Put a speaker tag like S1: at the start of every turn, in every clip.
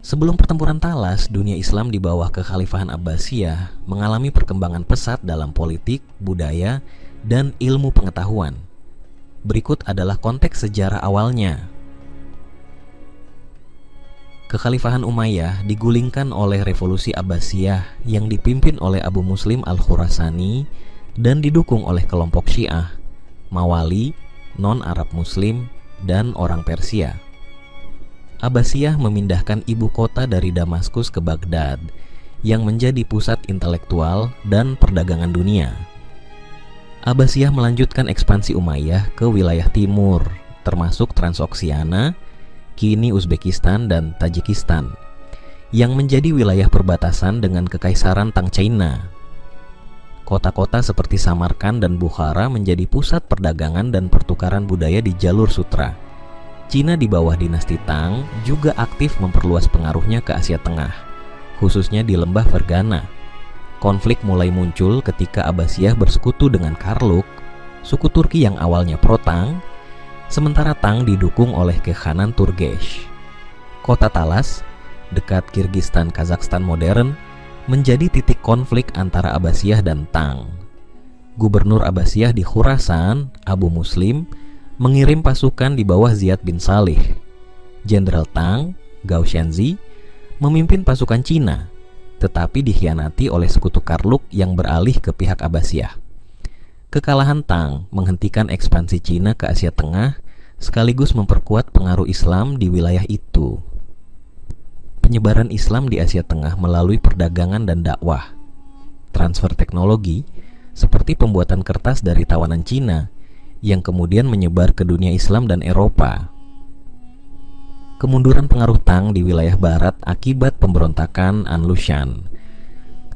S1: Sebelum pertempuran Talas, dunia Islam di bawah kekhalifahan Abbasiyah mengalami perkembangan pesat dalam politik, budaya, dan ilmu pengetahuan. Berikut adalah konteks sejarah awalnya. Kekhalifahan Umayyah digulingkan oleh revolusi Abbasiyah yang dipimpin oleh Abu Muslim Al-Khurasani dan didukung oleh kelompok Syiah, Mawali, non-Arab Muslim, dan orang Persia. Abbasiyah memindahkan ibu kota dari Damaskus ke Baghdad yang menjadi pusat intelektual dan perdagangan dunia. Abbasiyah melanjutkan ekspansi Umayyah ke wilayah timur, termasuk Transoksiana, kini Uzbekistan dan Tajikistan, yang menjadi wilayah perbatasan dengan Kekaisaran Tang China. Kota-kota seperti Samarkand dan Bukhara menjadi pusat perdagangan dan pertukaran budaya di jalur sutra. Cina di bawah dinasti Tang juga aktif memperluas pengaruhnya ke Asia Tengah, khususnya di lembah Fergana. Konflik mulai muncul ketika Abbasiyah bersekutu dengan Karluk, suku Turki yang awalnya pro-Tang, sementara Tang didukung oleh Kekhanan Turgesh. Kota Talas, dekat Kirgistan Kazakhstan modern, menjadi titik konflik antara Abbasiyah dan Tang. Gubernur Abbasiyah di Khurasan, Abu Muslim, mengirim pasukan di bawah Ziyad bin Salih. Jenderal Tang, Gao Xianzi, memimpin pasukan Cina, tetapi dikhianati oleh sekutu Karluk yang beralih ke pihak Abbasiyah. Kekalahan Tang menghentikan ekspansi Cina ke Asia Tengah, sekaligus memperkuat pengaruh Islam di wilayah itu. Penyebaran Islam di Asia Tengah melalui perdagangan dan dakwah. Transfer teknologi, seperti pembuatan kertas dari tawanan Cina, yang kemudian menyebar ke dunia Islam dan Eropa. Kemunduran pengaruh Tang di wilayah barat akibat pemberontakan Anlushan.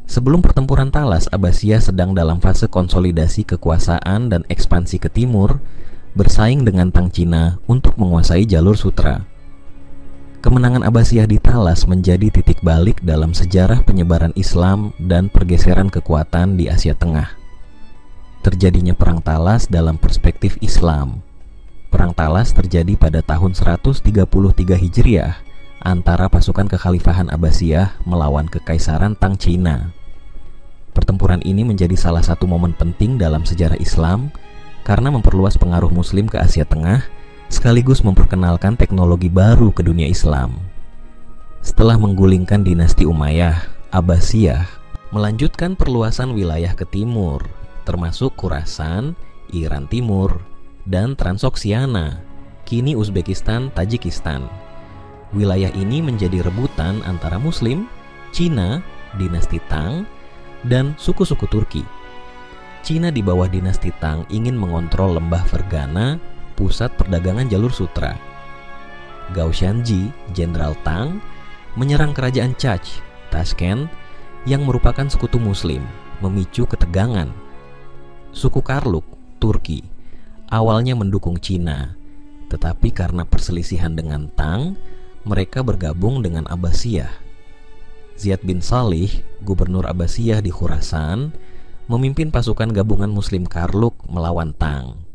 S1: Sebelum pertempuran Talas, Abbasiyah sedang dalam fase konsolidasi kekuasaan dan ekspansi ke timur, bersaing dengan Tang Cina untuk menguasai jalur sutra. Kemenangan Abbasiyah di Talas menjadi titik balik dalam sejarah penyebaran Islam dan pergeseran kekuatan di Asia Tengah. Terjadinya Perang Talas dalam perspektif Islam. Perang Talas terjadi pada tahun 133 Hijriah antara pasukan kekhalifahan Abbasiyah melawan Kekaisaran Tang Cina. Pertempuran ini menjadi salah satu momen penting dalam sejarah Islam karena memperluas pengaruh Muslim ke Asia Tengah sekaligus memperkenalkan teknologi baru ke dunia Islam. Setelah menggulingkan dinasti Umayyah, Abbasiyah melanjutkan perluasan wilayah ke timur, termasuk Khurasan, Iran Timur, dan Transoksiana, kini Uzbekistan, Tajikistan. Wilayah ini menjadi rebutan antara Muslim, Cina, dinasti Tang, dan suku-suku Turki. Cina di bawah dinasti Tang ingin mengontrol lembah Fergana, pusat perdagangan jalur sutra. Gao Xianzi, Jenderal Tang, menyerang kerajaan Chach, Tashkent, yang merupakan sekutu Muslim, memicu ketegangan. Suku Karluk, Turki, awalnya mendukung Cina, tetapi karena perselisihan dengan Tang, mereka bergabung dengan Abbasiyah. Ziyad bin Salih, gubernur Abbasiyah di Khurasan, memimpin pasukan gabungan Muslim Karluk melawan Tang.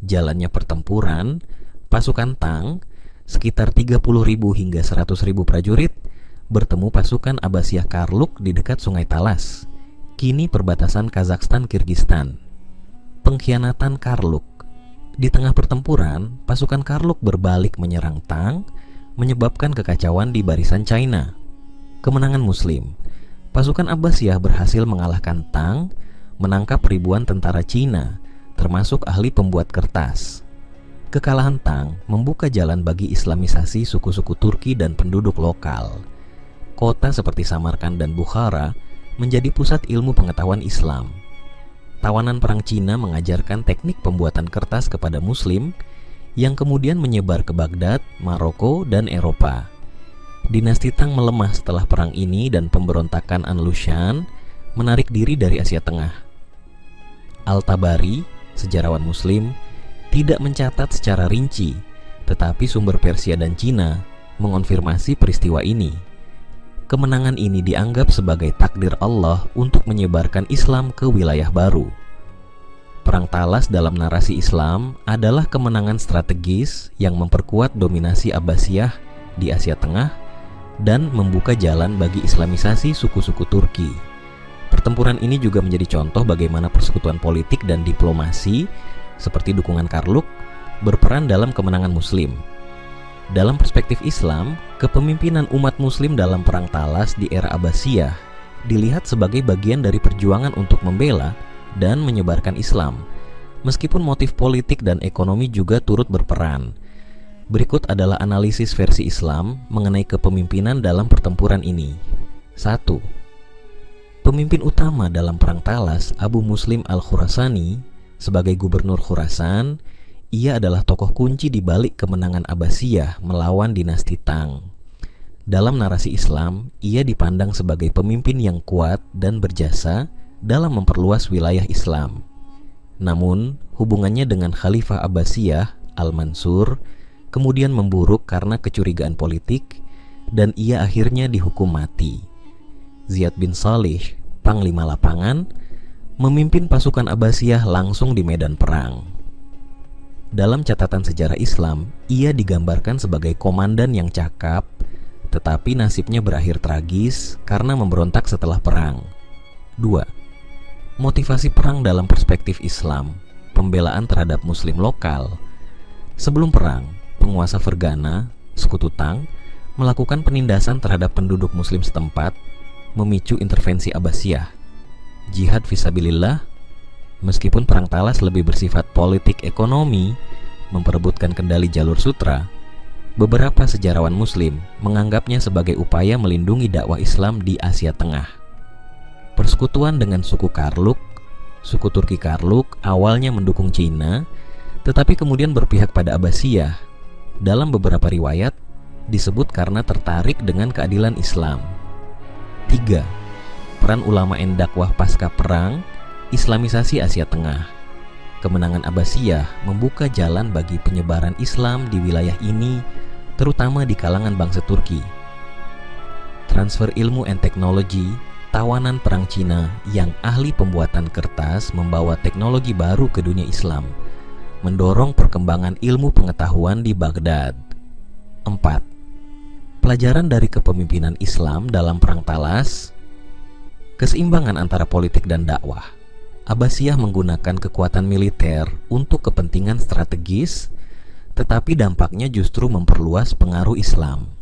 S1: Jalannya pertempuran, pasukan Tang, sekitar 30.000 hingga 100.000 prajurit, bertemu pasukan Abbasiyah Karluk di dekat Sungai Talas, kini perbatasan Kazakhstan Kirgistan. Pengkhianatan Karluk. Di tengah pertempuran, pasukan Karluk berbalik menyerang Tang, menyebabkan kekacauan di barisan China. Kemenangan Muslim. Pasukan Abbasiyah berhasil mengalahkan Tang, menangkap ribuan tentara Cina, termasuk ahli pembuat kertas. Kekalahan Tang membuka jalan bagi islamisasi suku-suku Turki dan penduduk lokal. Kota seperti Samarkand dan Bukhara menjadi pusat ilmu pengetahuan Islam. Tawanan perang Cina mengajarkan teknik pembuatan kertas kepada Muslim yang kemudian menyebar ke Baghdad, Maroko, dan Eropa. Dinasti Tang melemah setelah perang ini dan pemberontakan Anlushan menarik diri dari Asia Tengah. Al-Tabari, sejarawan Muslim, tidak mencatat secara rinci, tetapi sumber Persia dan Cina mengonfirmasi peristiwa ini. Kemenangan ini dianggap sebagai takdir Allah untuk menyebarkan Islam ke wilayah baru. Perang Talas dalam narasi Islam adalah kemenangan strategis yang memperkuat dominasi Abbasiyah di Asia Tengah dan membuka jalan bagi islamisasi suku-suku Turki. Pertempuran ini juga menjadi contoh bagaimana persekutuan politik dan diplomasi seperti dukungan Karluk berperan dalam kemenangan Muslim. Dalam perspektif Islam, kepemimpinan umat Muslim dalam Perang Talas di era Abbasiyah dilihat sebagai bagian dari perjuangan untuk membela dan menyebarkan Islam, meskipun motif politik dan ekonomi juga turut berperan. Berikut adalah analisis versi Islam mengenai kepemimpinan dalam pertempuran ini. 1. Pemimpin utama dalam Perang Talas, Abu Muslim al-Khurasani, sebagai gubernur Khurasan, ia adalah tokoh kunci di balik kemenangan Abbasiyah melawan dinasti Tang. Dalam narasi Islam, ia dipandang sebagai pemimpin yang kuat dan berjasa dalam memperluas wilayah Islam. Namun, hubungannya dengan Khalifah Abbasiyah, Al-Mansur, kemudian memburuk karena kecurigaan politik, dan ia akhirnya dihukum mati. Ziyad bin Salih, Panglima Lapangan, memimpin pasukan Abbasiyah langsung di medan perang. Dalam catatan sejarah Islam, ia digambarkan sebagai komandan yang cakap, tetapi nasibnya berakhir tragis karena memberontak setelah perang. 2. Motivasi perang dalam perspektif Islam, pembelaan terhadap Muslim lokal. Sebelum perang, penguasa Fergana, Sekutu Tang, melakukan penindasan terhadap penduduk Muslim setempat, memicu intervensi Abbasiyah. Jihad fisabilillah, meskipun Perang Talas lebih bersifat politik ekonomi, memperebutkan kendali jalur sutra, beberapa sejarawan Muslim menganggapnya sebagai upaya melindungi dakwah Islam di Asia Tengah. Persekutuan dengan suku Karluk, suku Turki Karluk awalnya mendukung Cina, tetapi kemudian berpihak pada Abbasiyah. Dalam beberapa riwayat, disebut karena tertarik dengan keadilan Islam. 3. Peran ulama dakwah pasca perang, Islamisasi Asia Tengah. Kemenangan Abbasiyah membuka jalan bagi penyebaran Islam di wilayah ini, terutama di kalangan bangsa Turki. Transfer ilmu and teknologi, tawanan perang Cina yang ahli pembuatan kertas membawa teknologi baru ke dunia Islam, mendorong perkembangan ilmu pengetahuan di Baghdad. 4. Pelajaran dari kepemimpinan Islam dalam Perang Talas, keseimbangan antara politik dan dakwah. Abbasiyah menggunakan kekuatan militer untuk kepentingan strategis, tetapi dampaknya justru memperluas pengaruh Islam.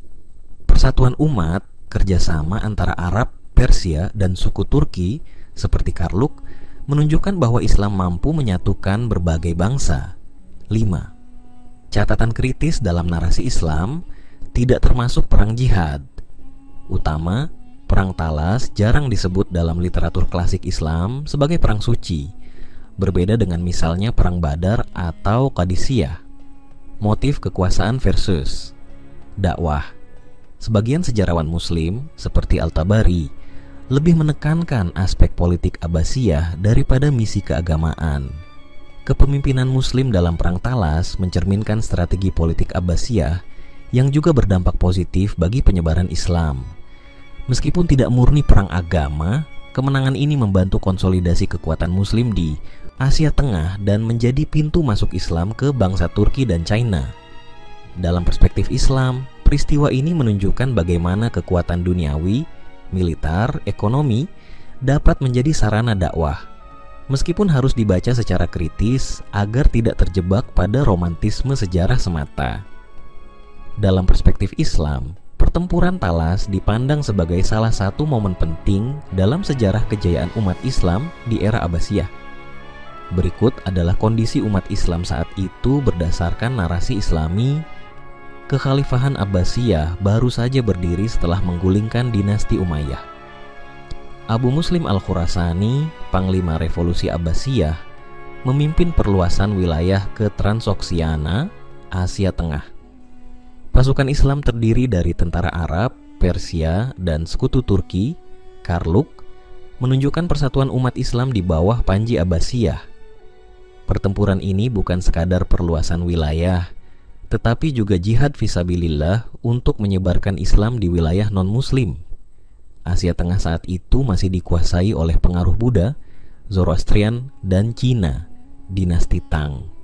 S1: Persatuan umat, kerjasama antara Arab, Persia, dan suku Turki seperti Karluk menunjukkan bahwa Islam mampu menyatukan berbagai bangsa. 5. Catatan kritis dalam narasi Islam, tidak termasuk perang jihad. Utama, Perang Talas jarang disebut dalam literatur klasik Islam sebagai perang suci, berbeda dengan misalnya Perang Badar atau Qadisiyah. Motif kekuasaan versus dakwah. Sebagian sejarawan Muslim, seperti Al-Tabari, lebih menekankan aspek politik Abbasiyah daripada misi keagamaan. Kepemimpinan Muslim dalam Perang Talas mencerminkan strategi politik Abbasiyah yang juga berdampak positif bagi penyebaran Islam. Meskipun tidak murni perang agama, kemenangan ini membantu konsolidasi kekuatan Muslim di Asia Tengah dan menjadi pintu masuk Islam ke bangsa Turki dan China. Dalam perspektif Islam, peristiwa ini menunjukkan bagaimana kekuatan duniawi, militer, ekonomi dapat menjadi sarana dakwah, meskipun harus dibaca secara kritis agar tidak terjebak pada romantisme sejarah semata. Dalam perspektif Islam, pertempuran Talas dipandang sebagai salah satu momen penting dalam sejarah kejayaan umat Islam di era Abbasiyah. Berikut adalah kondisi umat Islam saat itu berdasarkan narasi Islami. Kekhalifahan Abbasiyah baru saja berdiri setelah menggulingkan dinasti Umayyah. Abu Muslim al-Khurasani, Panglima Revolusi Abbasiyah, memimpin perluasan wilayah ke Transoksiana, Asia Tengah. Pasukan Islam terdiri dari tentara Arab, Persia, dan sekutu Turki, Karluk, menunjukkan persatuan umat Islam di bawah Panji Abbasiyah. Pertempuran ini bukan sekadar perluasan wilayah, tetapi juga jihad fisabilillah untuk menyebarkan Islam di wilayah non-Muslim. Asia Tengah saat itu masih dikuasai oleh pengaruh Buddha, Zoroastrian, dan Cina, dinasti Tang.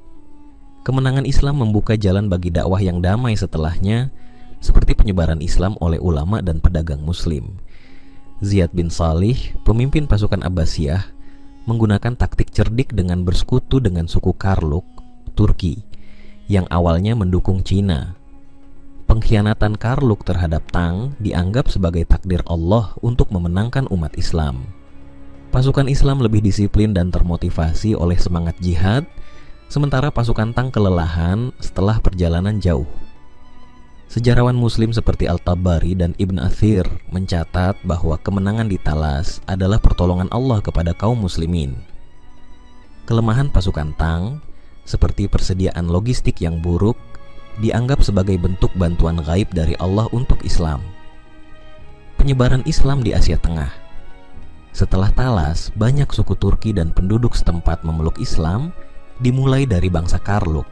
S1: Kemenangan Islam membuka jalan bagi dakwah yang damai setelahnya, seperti penyebaran Islam oleh ulama dan pedagang muslim. Ziyad bin Salih, pemimpin pasukan Abbasiyah, menggunakan taktik cerdik dengan bersekutu dengan suku Karluk, Turki, yang awalnya mendukung Cina. Pengkhianatan Karluk terhadap Tang dianggap sebagai takdir Allah untuk memenangkan umat Islam. Pasukan Islam lebih disiplin dan termotivasi oleh semangat jihad, sementara pasukan Tang kelelahan setelah perjalanan jauh. Sejarawan muslim seperti Al-Tabari dan Ibn Athir mencatat bahwa kemenangan di Talas adalah pertolongan Allah kepada kaum muslimin. Kelemahan pasukan Tang, seperti persediaan logistik yang buruk, dianggap sebagai bentuk bantuan gaib dari Allah untuk Islam. Penyebaran Islam di Asia Tengah. Setelah Talas, banyak suku Turki dan penduduk setempat memeluk Islam, dimulai dari bangsa Karluk.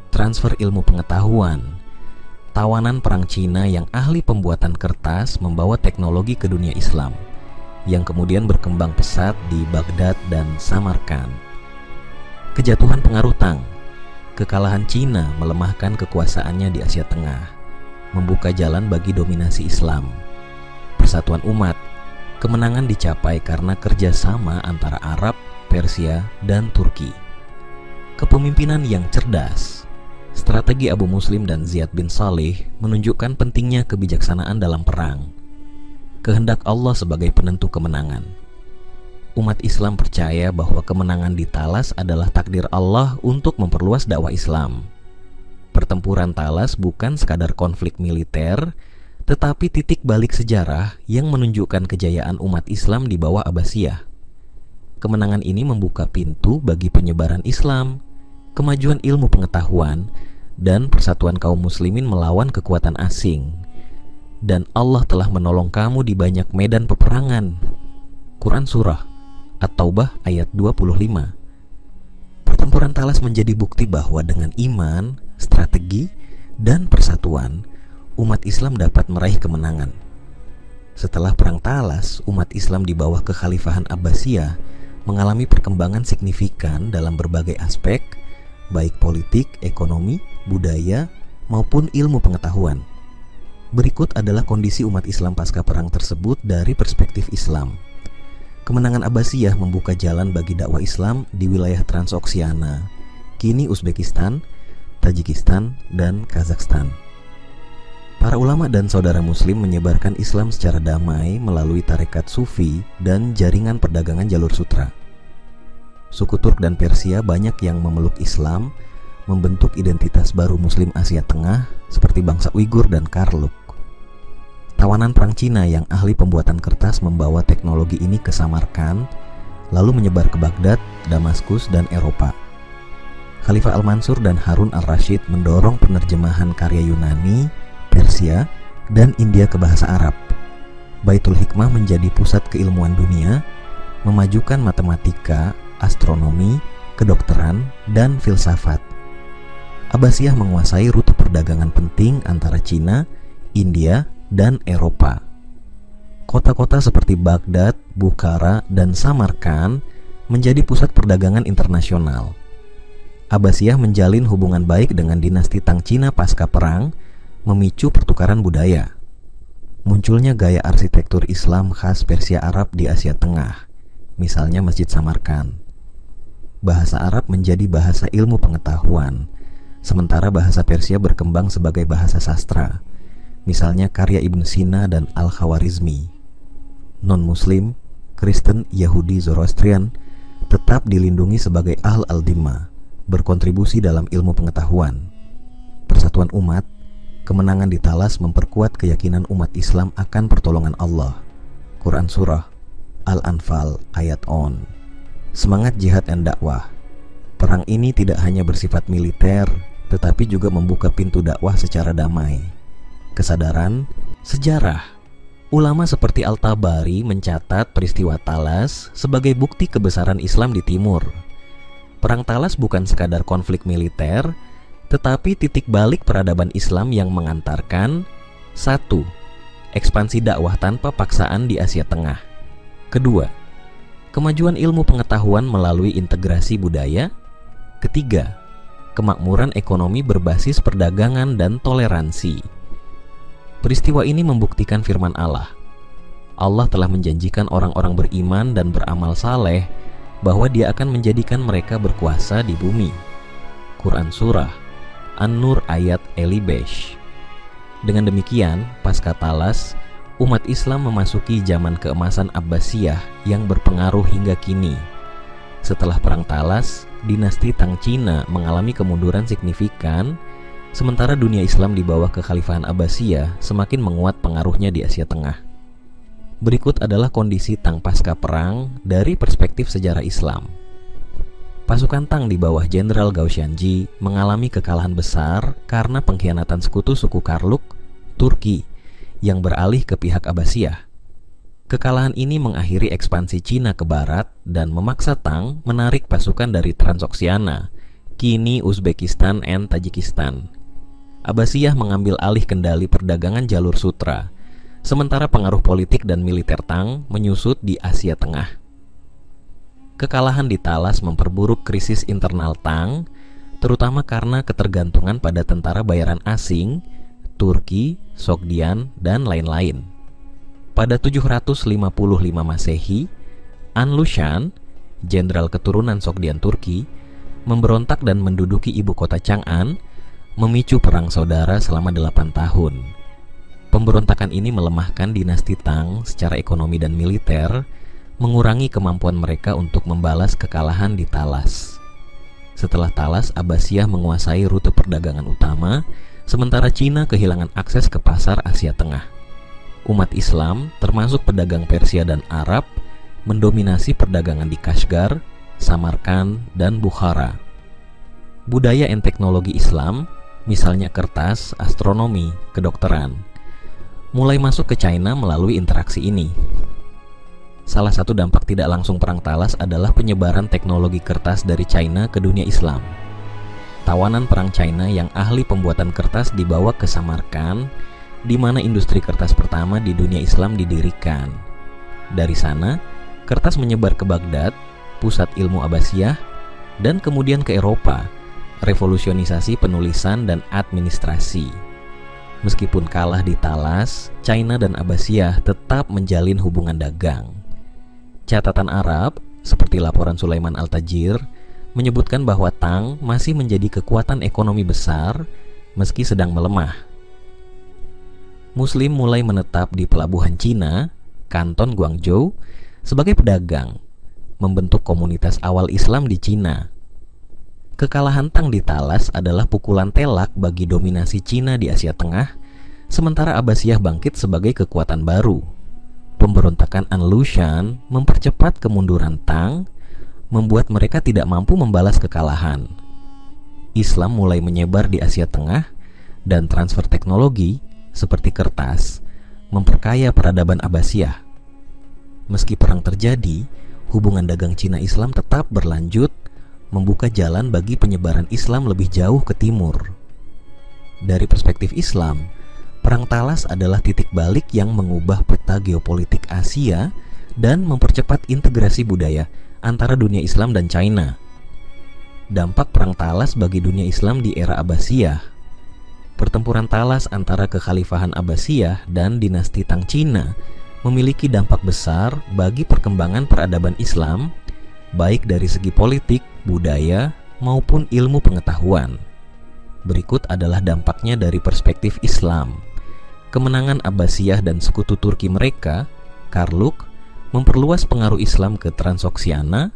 S1: Transfer ilmu pengetahuan. Tawanan perang Cina yang ahli pembuatan kertas membawa teknologi ke dunia Islam, yang kemudian berkembang pesat di Baghdad dan Samarkand. Kejatuhan pengaruh Tang. Kekalahan Cina melemahkan kekuasaannya di Asia Tengah, membuka jalan bagi dominasi Islam. Persatuan umat. Kemenangan dicapai karena kerjasama antara Arab, Persia, dan Turki. Kepemimpinan yang cerdas. Strategi Abu Muslim dan Ziyad bin Salih menunjukkan pentingnya kebijaksanaan dalam perang. Kehendak Allah sebagai penentu kemenangan. Umat Islam percaya bahwa kemenangan di Talas adalah takdir Allah untuk memperluas dakwah Islam. Pertempuran Talas bukan sekadar konflik militer, tetapi titik balik sejarah yang menunjukkan kejayaan umat Islam di bawah Abbasiyah. Kemenangan ini membuka pintu bagi penyebaran Islam, kemajuan ilmu pengetahuan, dan persatuan kaum muslimin melawan kekuatan asing. Dan Allah telah menolong kamu di banyak medan peperangan. Quran Surah At-Taubah ayat 25. Pertempuran Talas menjadi bukti bahwa dengan iman, strategi, dan persatuan, umat Islam dapat meraih kemenangan. Setelah Perang Talas, umat Islam di bawah kekhalifahan Abbasiyah mengalami perkembangan signifikan dalam berbagai aspek, baik politik, ekonomi, budaya, maupun ilmu pengetahuan. Berikut adalah kondisi umat Islam pasca perang tersebut dari perspektif Islam. Kemenangan Abbasiyah membuka jalan bagi dakwah Islam di wilayah Transoksiana, kini Uzbekistan, Tajikistan, dan Kazakhstan. Para ulama dan saudara muslim menyebarkan Islam secara damai melalui tarekat Sufi dan jaringan perdagangan jalur sutra. Suku Turk dan Persia banyak yang memeluk Islam, membentuk identitas baru Muslim Asia Tengah seperti bangsa Uighur dan Karluk. Tawanan perang Cina yang ahli pembuatan kertas membawa teknologi ini ke Samarkand, lalu menyebar ke Baghdad, Damaskus, dan Eropa. Khalifah Al-Mansur dan Harun Al-Rashid mendorong penerjemahan karya Yunani, Persia, dan India ke bahasa Arab. Baitul Hikmah menjadi pusat keilmuan dunia, memajukan matematika, astronomi, kedokteran, dan filsafat. Abbasiyah menguasai rute perdagangan penting antara Cina, India, dan Eropa. Kota-kota seperti Baghdad, Bukhara, dan Samarkand menjadi pusat perdagangan internasional. Abbasiyah menjalin hubungan baik dengan dinasti Tang Cina pasca perang, memicu pertukaran budaya. Munculnya gaya arsitektur Islam khas Persia Arab di Asia Tengah, misalnya Masjid Samarkand. Bahasa Arab menjadi bahasa ilmu pengetahuan, sementara bahasa Persia berkembang sebagai bahasa sastra, misalnya karya Ibn Sina dan Al-Khawarizmi. Non-Muslim, Kristen, Yahudi, Zoroastrian tetap dilindungi sebagai Ahl al-Dhimma, berkontribusi dalam ilmu pengetahuan. Persatuan umat. Kemenangan di Talas memperkuat keyakinan umat Islam akan pertolongan Allah. Quran Surah Al-Anfal ayat on. Semangat jihad dan dakwah. Perang ini tidak hanya bersifat militer, tetapi juga membuka pintu dakwah secara damai. Kesadaran, sejarah. Ulama seperti Al-Tabari mencatat peristiwa Talas sebagai bukti kebesaran Islam di timur. Perang Talas bukan sekadar konflik militer, tetapi titik balik peradaban Islam yang mengantarkan 1. Ekspansi dakwah tanpa paksaan di Asia Tengah. 2. Kemajuan ilmu pengetahuan melalui integrasi budaya. 3. Kemakmuran ekonomi berbasis perdagangan dan toleransi. Peristiwa ini membuktikan firman Allah. Allah telah menjanjikan orang-orang beriman dan beramal saleh bahwa Dia akan menjadikan mereka berkuasa di bumi. Quran Surah An-Nur ayat 11. Dengan demikian, pasca Talas, umat Islam memasuki zaman keemasan Abbasiyah yang berpengaruh hingga kini. Setelah Perang Talas, dinasti Tang Cina mengalami kemunduran signifikan, sementara dunia Islam di bawah kekhalifahan Abbasiyah semakin menguat pengaruhnya di Asia Tengah. Berikut adalah kondisi Tang pasca perang dari perspektif sejarah Islam. Pasukan Tang di bawah Jenderal Gao Xianji mengalami kekalahan besar karena pengkhianatan sekutu suku Karluk, Turki, yang beralih ke pihak Abbasiyah. Kekalahan ini mengakhiri ekspansi Cina ke barat dan memaksa Tang menarik pasukan dari Transoksiana, kini Uzbekistan dan Tajikistan. Abbasiyah mengambil alih kendali perdagangan jalur sutra, sementara pengaruh politik dan militer Tang menyusut di Asia Tengah. Kekalahan di Talas memperburuk krisis internal Tang, terutama karena ketergantungan pada tentara bayaran asing, Turki, Sogdian, dan lain-lain. Pada 755 Masehi, An Lushan, jenderal keturunan Sogdian Turki, memberontak dan menduduki ibu kota Chang'an, memicu perang saudara selama 8 tahun. Pemberontakan ini melemahkan dinasti Tang secara ekonomi dan militer, mengurangi kemampuan mereka untuk membalas kekalahan di Talas. Setelah Talas, Abbasiyah menguasai rute perdagangan utama, sementara Cina kehilangan akses ke pasar Asia Tengah. Umat Islam, termasuk pedagang Persia dan Arab, mendominasi perdagangan di Kashgar, Samarkand, dan Bukhara. Budaya dan teknologi Islam, misalnya kertas, astronomi, kedokteran, mulai masuk ke China melalui interaksi ini. Salah satu dampak tidak langsung Perang Talas adalah penyebaran teknologi kertas dari China ke dunia Islam. Tawanan perang China yang ahli pembuatan kertas dibawa ke Samarkand, di mana industri kertas pertama di dunia Islam didirikan. Dari sana, kertas menyebar ke Baghdad, pusat ilmu Abbasiyah, dan kemudian ke Eropa, revolusionisasi penulisan dan administrasi. Meskipun kalah di Talas, China dan Abbasiyah tetap menjalin hubungan dagang. Catatan Arab, seperti laporan Sulaiman Al-Tajir, menyebutkan bahwa Tang masih menjadi kekuatan ekonomi besar meski sedang melemah. Muslim mulai menetap di pelabuhan Cina, Kanton Guangzhou, sebagai pedagang, membentuk komunitas awal Islam di Cina. Kekalahan Tang di Talas adalah pukulan telak bagi dominasi Cina di Asia Tengah, sementara Abbasiyah bangkit sebagai kekuatan baru. Pemberontakan An Lushan mempercepat kemunduran Tang, membuat mereka tidak mampu membalas kekalahan. Islam mulai menyebar di Asia Tengah, dan transfer teknologi, seperti kertas, memperkaya peradaban Abbasiyah. Meski perang terjadi, hubungan dagang Cina-Islam tetap berlanjut, membuka jalan bagi penyebaran Islam lebih jauh ke timur. Dari perspektif Islam, Perang Talas adalah titik balik yang mengubah peta geopolitik Asia dan mempercepat integrasi budaya antara dunia Islam dan China. Dampak Perang Talas bagi dunia Islam di era Abbasiyah. Pertempuran Talas antara kekhalifahan Abbasiyah dan dinasti Tang Cina memiliki dampak besar bagi perkembangan peradaban Islam, baik dari segi politik, budaya, maupun ilmu pengetahuan. Berikut adalah dampaknya dari perspektif Islam. Kemenangan Abbasiyah dan sekutu Turki mereka, Karluk, memperluas pengaruh Islam ke Transoksiana,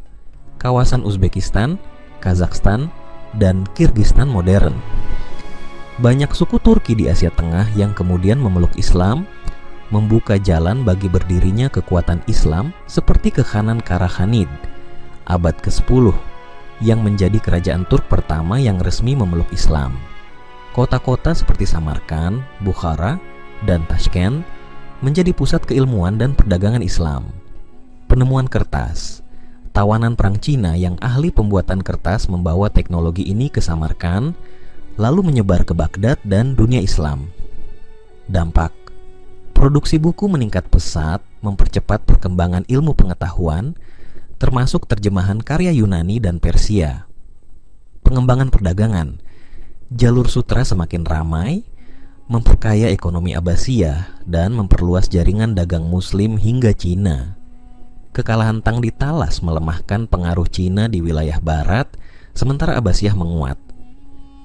S1: kawasan Uzbekistan, Kazakhstan, dan Kirgistan modern. Banyak suku Turki di Asia Tengah yang kemudian memeluk Islam, membuka jalan bagi berdirinya kekuatan Islam seperti Kekhanan Karakhanid, abad ke-10, yang menjadi kerajaan Turk pertama yang resmi memeluk Islam. Kota-kota seperti Samarkand, Bukhara, dan Tashkent menjadi pusat keilmuan dan perdagangan Islam. Penemuan kertas. Tawanan perang Cina yang ahli pembuatan kertas membawa teknologi ini ke Samarkand, lalu menyebar ke Baghdad dan dunia Islam. Dampak. Produksi buku meningkat pesat, mempercepat perkembangan ilmu pengetahuan, termasuk terjemahan karya Yunani dan Persia. Pengembangan perdagangan. Jalur sutra semakin ramai, memperkaya ekonomi Abbasiyah, dan memperluas jaringan dagang Muslim hingga Cina. Kekalahan Tang di Talas melemahkan pengaruh Cina di wilayah barat, sementara Abbasiyah menguat.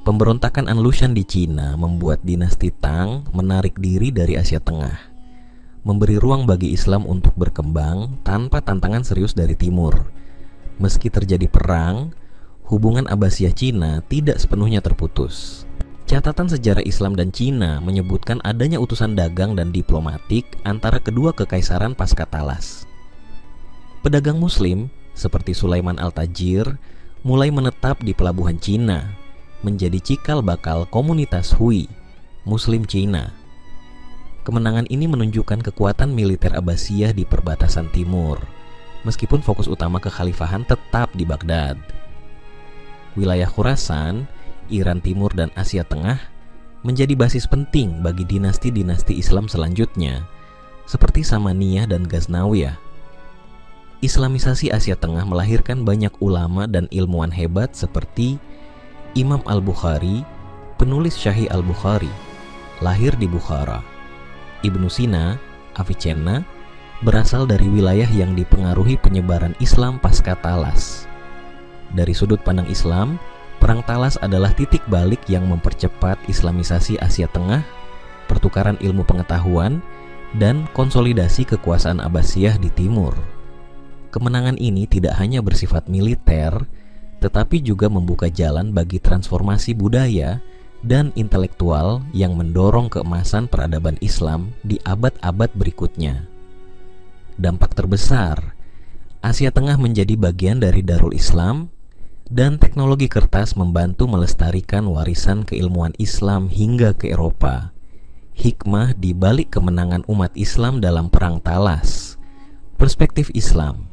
S1: Pemberontakan Anlushan di Cina membuat dinasti Tang menarik diri dari Asia Tengah, memberi ruang bagi Islam untuk berkembang tanpa tantangan serius dari timur. Meski terjadi perang, hubungan Abbasiyah Cina tidak sepenuhnya terputus. Catatan sejarah Islam dan Cina menyebutkan adanya utusan dagang dan diplomatik antara kedua kekaisaran pasca Talas. Pedagang Muslim seperti Sulaiman Al-Tajir mulai menetap di pelabuhan Cina, menjadi cikal bakal komunitas Hui, Muslim Cina. Kemenangan ini menunjukkan kekuatan militer Abbasiyah di perbatasan timur, meskipun fokus utama kekhalifahan tetap di Baghdad. Wilayah Khurasan, Iran Timur, dan Asia Tengah menjadi basis penting bagi dinasti-dinasti Islam selanjutnya, seperti Samaniyah dan Ghaznawiyah. Islamisasi Asia Tengah melahirkan banyak ulama dan ilmuwan hebat seperti Imam Al-Bukhari, penulis Sahih Al-Bukhari, lahir di Bukhara. Ibnu Sina, Avicenna, berasal dari wilayah yang dipengaruhi penyebaran Islam pasca Talas. Dari sudut pandang Islam, Perang Talas adalah titik balik yang mempercepat Islamisasi Asia Tengah, pertukaran ilmu pengetahuan, dan konsolidasi kekuasaan Abbasiyah di timur. Kemenangan ini tidak hanya bersifat militer, tetapi juga membuka jalan bagi transformasi budaya dan intelektual yang mendorong keemasan peradaban Islam di abad-abad berikutnya. Dampak terbesar, Asia Tengah menjadi bagian dari Darul Islam, dan teknologi kertas membantu melestarikan warisan keilmuan Islam hingga ke Eropa. Hikmah di balik kemenangan umat Islam dalam Perang Talas. Perspektif Islam.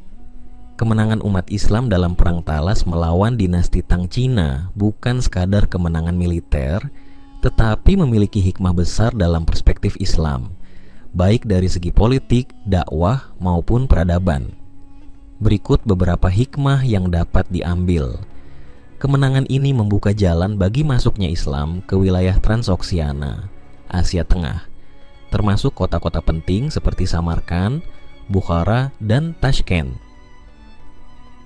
S1: Kemenangan umat Islam dalam Perang Talas melawan dinasti Tang Cina bukan sekadar kemenangan militer, tetapi memiliki hikmah besar dalam perspektif Islam, baik dari segi politik, dakwah, maupun peradaban. Berikut beberapa hikmah yang dapat diambil. Kemenangan ini membuka jalan bagi masuknya Islam ke wilayah Transoksiana, Asia Tengah, termasuk kota-kota penting seperti Samarkand, Bukhara, dan Tashkent.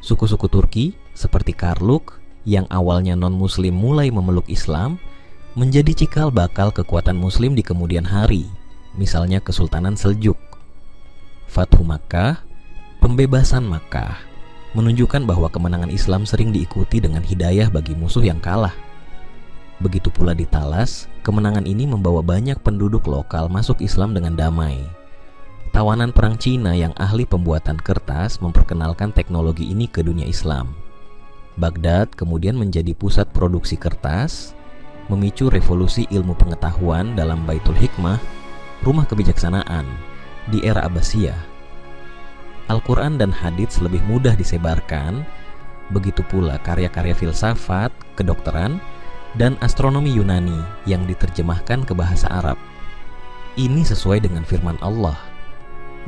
S1: Suku-suku Turki seperti Karluk yang awalnya non-Muslim mulai memeluk Islam, menjadi cikal bakal kekuatan Muslim di kemudian hari, misalnya Kesultanan Seljuk. Fathu Makkah, pembebasan Makkah, menunjukkan bahwa kemenangan Islam sering diikuti dengan hidayah bagi musuh yang kalah. Begitu pula di Talas, kemenangan ini membawa banyak penduduk lokal masuk Islam dengan damai. Tawanan perang Cina yang ahli pembuatan kertas memperkenalkan teknologi ini ke dunia Islam. Baghdad kemudian menjadi pusat produksi kertas, memicu revolusi ilmu pengetahuan dalam Baitul Hikmah, rumah kebijaksanaan, di era Abbasiyah. Al-Quran dan hadits lebih mudah disebarkan, begitu pula karya-karya filsafat, kedokteran, dan astronomi Yunani yang diterjemahkan ke bahasa Arab. Ini sesuai dengan firman Allah,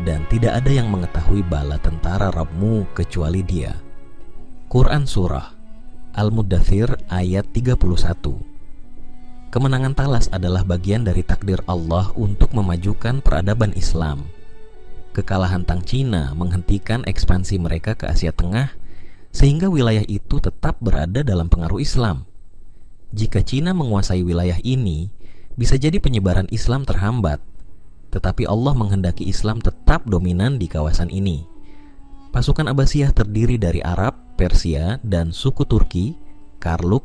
S1: dan tidak ada yang mengetahui bala tentara Rabbmu kecuali Dia. Quran Surah Al-Muddathir ayat 31. Kemenangan Talas adalah bagian dari takdir Allah untuk memajukan peradaban Islam. Kekalahan Tang Cina menghentikan ekspansi mereka ke Asia Tengah, sehingga wilayah itu tetap berada dalam pengaruh Islam. Jika Cina menguasai wilayah ini, bisa jadi penyebaran Islam terhambat, tetapi Allah menghendaki Islam tetap dominan di kawasan ini. Pasukan Abbasiyah terdiri dari Arab, Persia, dan suku Turki, Karluk,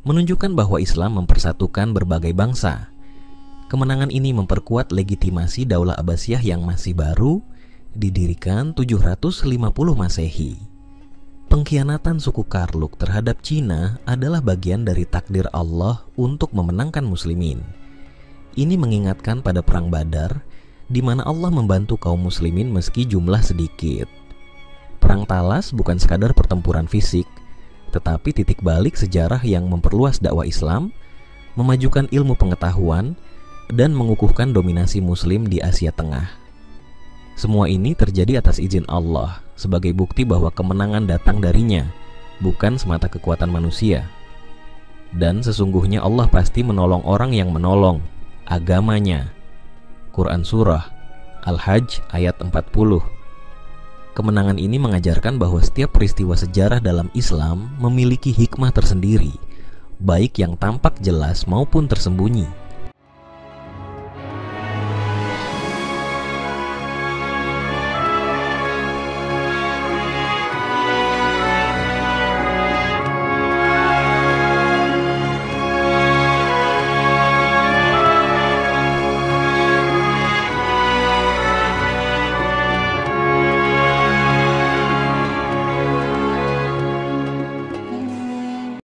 S1: menunjukkan bahwa Islam mempersatukan berbagai bangsa. Kemenangan ini memperkuat legitimasi Daulah Abbasiyah yang masih baru, didirikan 750 Masehi. Pengkhianatan suku Karluk terhadap Cina adalah bagian dari takdir Allah untuk memenangkan muslimin. Ini mengingatkan pada perang Badar, di mana Allah membantu kaum muslimin meski jumlah sedikit. Perang Talas bukan sekadar pertempuran fisik, tetapi titik balik sejarah yang memperluas dakwah Islam, memajukan ilmu pengetahuan, dan mengukuhkan dominasi Muslim di Asia Tengah. Semua ini terjadi atas izin Allah, sebagai bukti bahwa kemenangan datang darinya, bukan semata kekuatan manusia. Dan sesungguhnya Allah pasti menolong orang yang menolong, agamanya. Quran Surah Al-Hajj ayat 40. Kemenangan ini mengajarkan bahwa setiap peristiwa sejarah dalam Islam memiliki hikmah tersendiri, baik yang tampak jelas maupun tersembunyi.